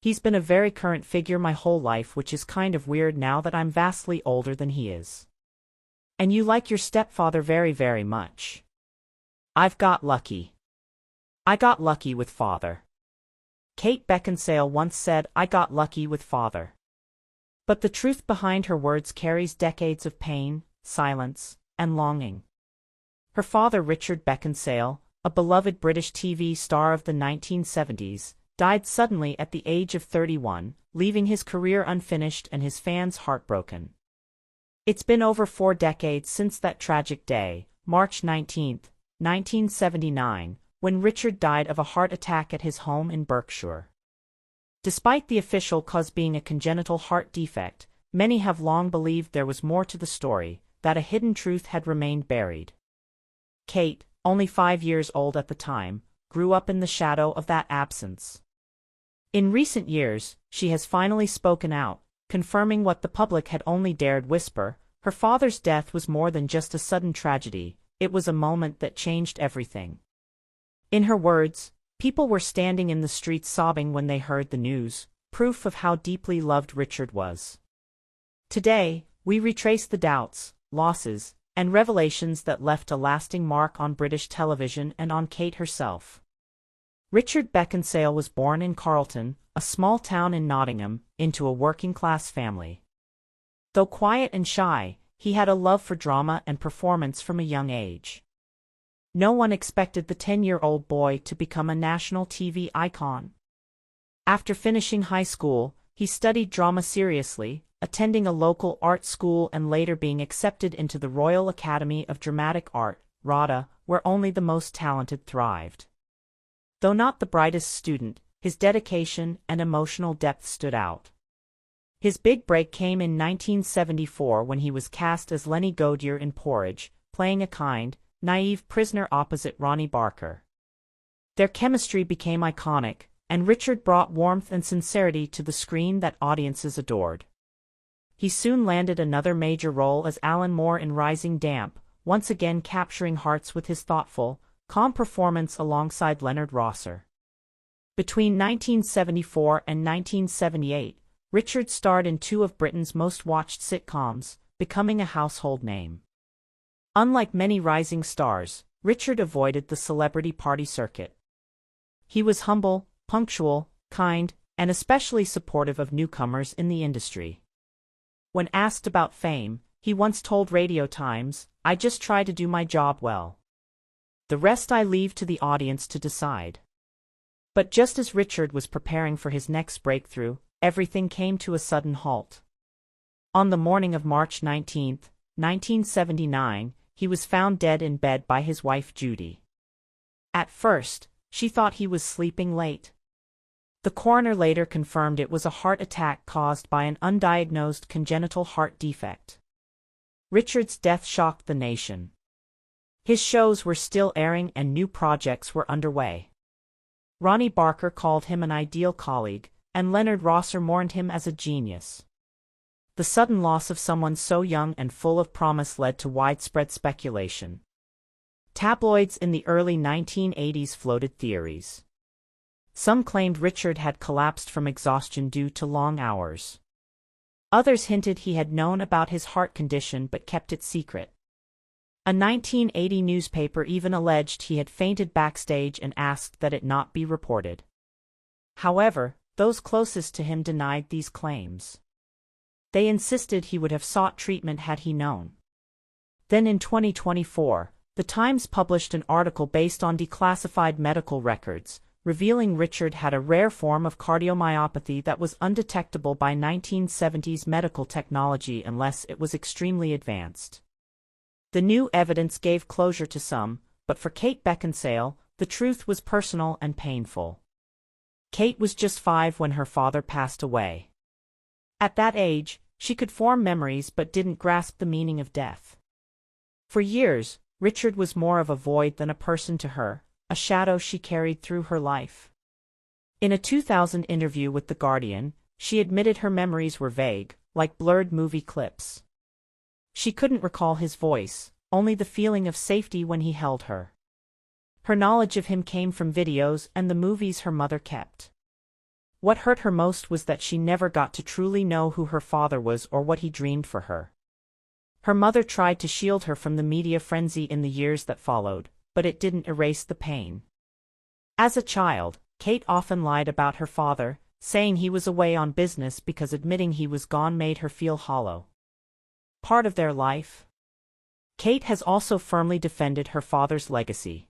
He's been a very current figure my whole life, which is kind of weird now that I'm vastly older than he is. And you like your stepfather very, very much. I've got lucky. I got lucky with father. Kate Beckinsale once said, I got lucky with father. But the truth behind her words carries decades of pain, silence, and longing. Her father, Richard Beckinsale, a beloved British TV star of the 1970s, died suddenly at the age of 31, leaving his career unfinished and his fans heartbroken. It's been over 4 decades since that tragic day, March 19, 1979, when Richard died of a heart attack at his home in Berkshire. Despite the official cause being a congenital heart defect, many have long believed there was more to the story, that a hidden truth had remained buried. Kate, only 5 years old at the time, grew up in the shadow of that absence. In recent years, she has finally spoken out, confirming what the public had only dared whisper. Her father's death was more than just a sudden tragedy, it was a moment that changed everything. In her words, people were standing in the streets sobbing when they heard the news, proof of how deeply loved Richard was. Today, we retrace the doubts, losses, and revelations that left a lasting mark on British television and on Kate herself. Richard Beckinsale was born in Carlton, a small town in Nottingham, into a working-class family. Though quiet and shy, he had a love for drama and performance from a young age. No one expected the 10-year-old boy to become a national TV icon. After finishing high school, he studied drama seriously, attending a local art school and later being accepted into the Royal Academy of Dramatic Art, RADA, where only the most talented thrived. Though not the brightest student, his dedication and emotional depth stood out. His big break came in 1974 when he was cast as Lenny Godier in Porridge, playing a kind, naive prisoner opposite Ronnie Barker. Their chemistry became iconic, and Richard brought warmth and sincerity to the screen that audiences adored. He soon landed another major role as Alan Moore in Rising Damp, once again capturing hearts with his thoughtful, calm performance alongside Leonard Rosser. Between 1974 and 1978, Richard starred in 2 of Britain's most watched sitcoms, becoming a household name. Unlike many rising stars, Richard avoided the celebrity party circuit. He was humble, punctual, kind, and especially supportive of newcomers in the industry. When asked about fame, he once told Radio Times, "I just try to do my job well. The rest I leave to the audience to decide." But just as Richard was preparing for his next breakthrough, everything came to a sudden halt. On the morning of March 19, 1979, he was found dead in bed by his wife Judy. At first, she thought he was sleeping late. The coroner later confirmed it was a heart attack caused by an undiagnosed congenital heart defect. Richard's death shocked the nation. His shows were still airing and new projects were underway. Ronnie Barker called him an ideal colleague, and Leonard Rosser mourned him as a genius. The sudden loss of someone so young and full of promise led to widespread speculation. Tabloids in the early 1980s floated theories. Some claimed Richard had collapsed from exhaustion due to long hours. Others hinted he had known about his heart condition but kept it secret. A 1980 newspaper even alleged he had fainted backstage and asked that it not be reported. However, those closest to him denied these claims. They insisted he would have sought treatment had he known. Then in 2024, The Times published an article based on declassified medical records, revealing Richard had a rare form of cardiomyopathy that was undetectable by 1970s medical technology unless it was extremely advanced. The new evidence gave closure to some, but for Kate Beckinsale, the truth was personal and painful. Kate was just 5 when her father passed away. At that age, she could form memories but didn't grasp the meaning of death. For years, Richard was more of a void than a person to her, a shadow she carried through her life. In a 2000 interview with The Guardian, she admitted her memories were vague, like blurred movie clips. She couldn't recall his voice, only the feeling of safety when he held her. Her knowledge of him came from videos and the movies her mother kept. What hurt her most was that she never got to truly know who her father was or what he dreamed for her. Her mother tried to shield her from the media frenzy in the years that followed, but it didn't erase the pain. As a child, Kate often lied about her father, saying he was away on business because admitting he was gone made her feel hollow. Part of their life? Kate has also firmly defended her father's legacy.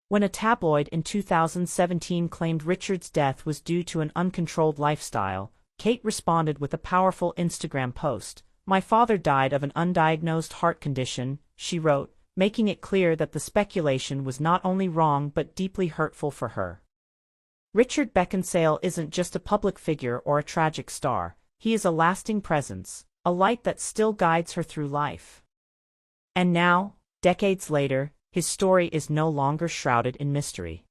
When a tabloid in 2017 claimed Richard's death was due to an uncontrolled lifestyle, Kate responded with a powerful Instagram post. "My father died of an undiagnosed heart condition," she wrote, making it clear that the speculation was not only wrong but deeply hurtful for her. Richard Beckinsale isn't just a public figure or a tragic star, he is a lasting presence, a light that still guides her through life. And now, decades later, his story is no longer shrouded in mystery.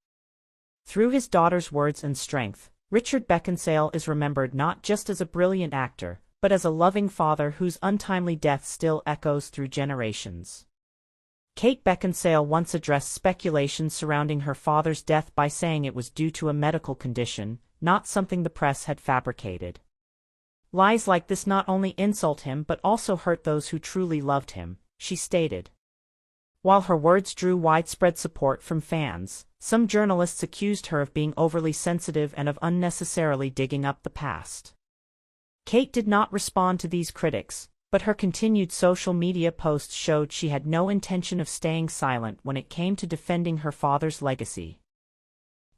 Through his daughter's words and strength, Richard Beckinsale is remembered not just as a brilliant actor, but as a loving father whose untimely death still echoes through generations. Kate Beckinsale once addressed speculation surrounding her father's death by saying it was due to a medical condition, not something the press had fabricated. "Lies like this not only insult him but also hurt those who truly loved him," she stated. While her words drew widespread support from fans, some journalists accused her of being overly sensitive and of unnecessarily digging up the past. Kate did not respond to these critics, but her continued social media posts showed she had no intention of staying silent when it came to defending her father's legacy.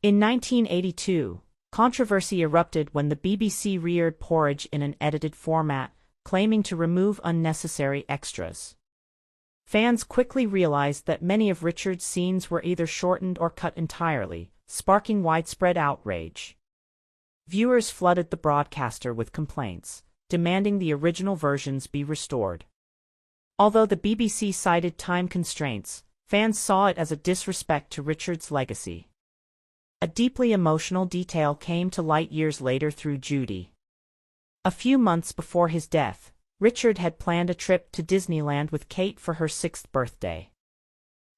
In 1982, controversy erupted when the BBC re-aired Porridge in an edited format, claiming to remove unnecessary extras. Fans quickly realized that many of Richard's scenes were either shortened or cut entirely, sparking widespread outrage. Viewers flooded the broadcaster with complaints, demanding the original versions be restored. Although the BBC cited time constraints, fans saw it as a disrespect to Richard's legacy. A deeply emotional detail came to light years later through Judy. A few months before his death, Richard had planned a trip to Disneyland with Kate for her 6th birthday.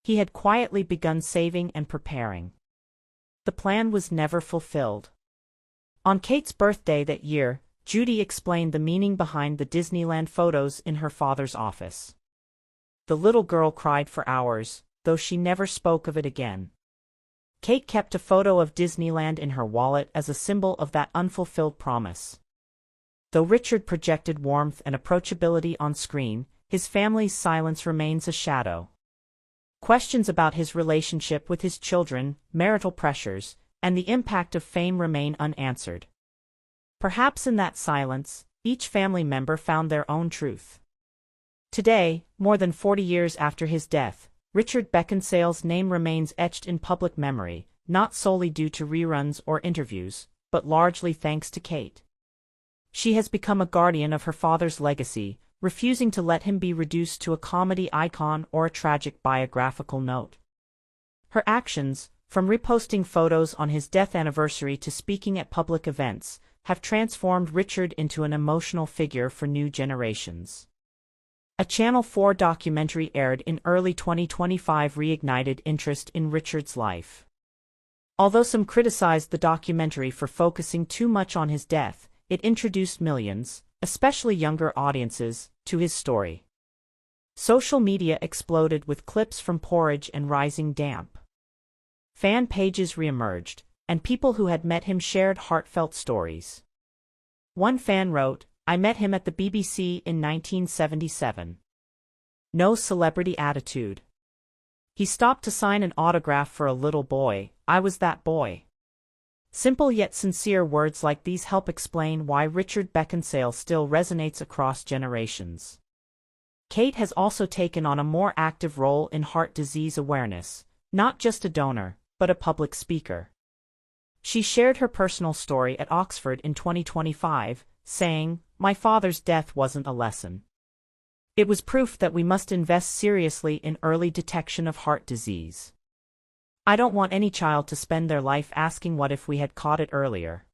He had quietly begun saving and preparing. The plan was never fulfilled. On Kate's birthday that year, Judy explained the meaning behind the Disneyland photos in her father's office. The little girl cried for hours, though she never spoke of it again. Kate kept a photo of Disneyland in her wallet as a symbol of that unfulfilled promise. Though Richard projected warmth and approachability on screen, his family's silence remains a shadow. Questions about his relationship with his children, marital pressures, and the impact of fame remain unanswered. Perhaps in that silence, each family member found their own truth. Today, more than 40 years after his death, Richard Beckinsale's name remains etched in public memory, not solely due to reruns or interviews, but largely thanks to Kate. She has become a guardian of her father's legacy, refusing to let him be reduced to a comedy icon or a tragic biographical note. Her actions, from reposting photos on his death anniversary to speaking at public events, have transformed Richard into an emotional figure for new generations. A Channel 4 documentary aired in early 2025 reignited interest in Richard's life. Although some criticized the documentary for focusing too much on his death, it introduced millions, especially younger audiences, to his story. Social media exploded with clips from Porridge and Rising Damp. Fan pages reemerged, and people who had met him shared heartfelt stories. One fan wrote, "I met him at the BBC in 1977. No celebrity attitude. He stopped to sign an autograph for a little boy. I was that boy." Simple yet sincere words like these help explain why Richard Beckinsale still resonates across generations. Kate has also taken on a more active role in heart disease awareness, not just a donor, but a public speaker. She shared her personal story at Oxford in 2025, saying, "My father's death wasn't a lesson. It was proof that we must invest seriously in early detection of heart disease. I don't want any child to spend their life asking what if we had caught it earlier."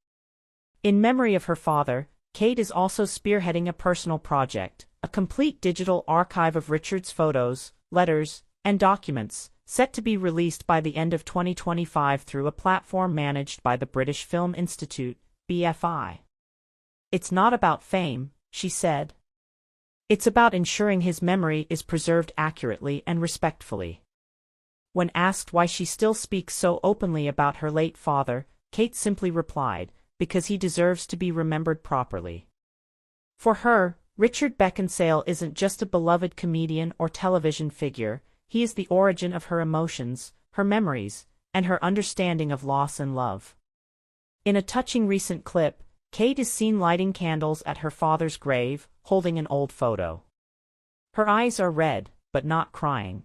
In memory of her father, Kate is also spearheading a personal project, a complete digital archive of Richard's photos, letters, and documents, set to be released by the end of 2025 through a platform managed by the British Film Institute, BFI. It's not about fame, she said. It's about ensuring his memory is preserved accurately and respectfully. When asked why she still speaks so openly about her late father, Kate simply replied, because he deserves to be remembered properly. For her, Richard Beckinsale isn't just a beloved comedian or television figure, he is the origin of her emotions, her memories, and her understanding of loss and love. In a touching recent clip, Kate is seen lighting candles at her father's grave, holding an old photo. Her eyes are red, but not crying.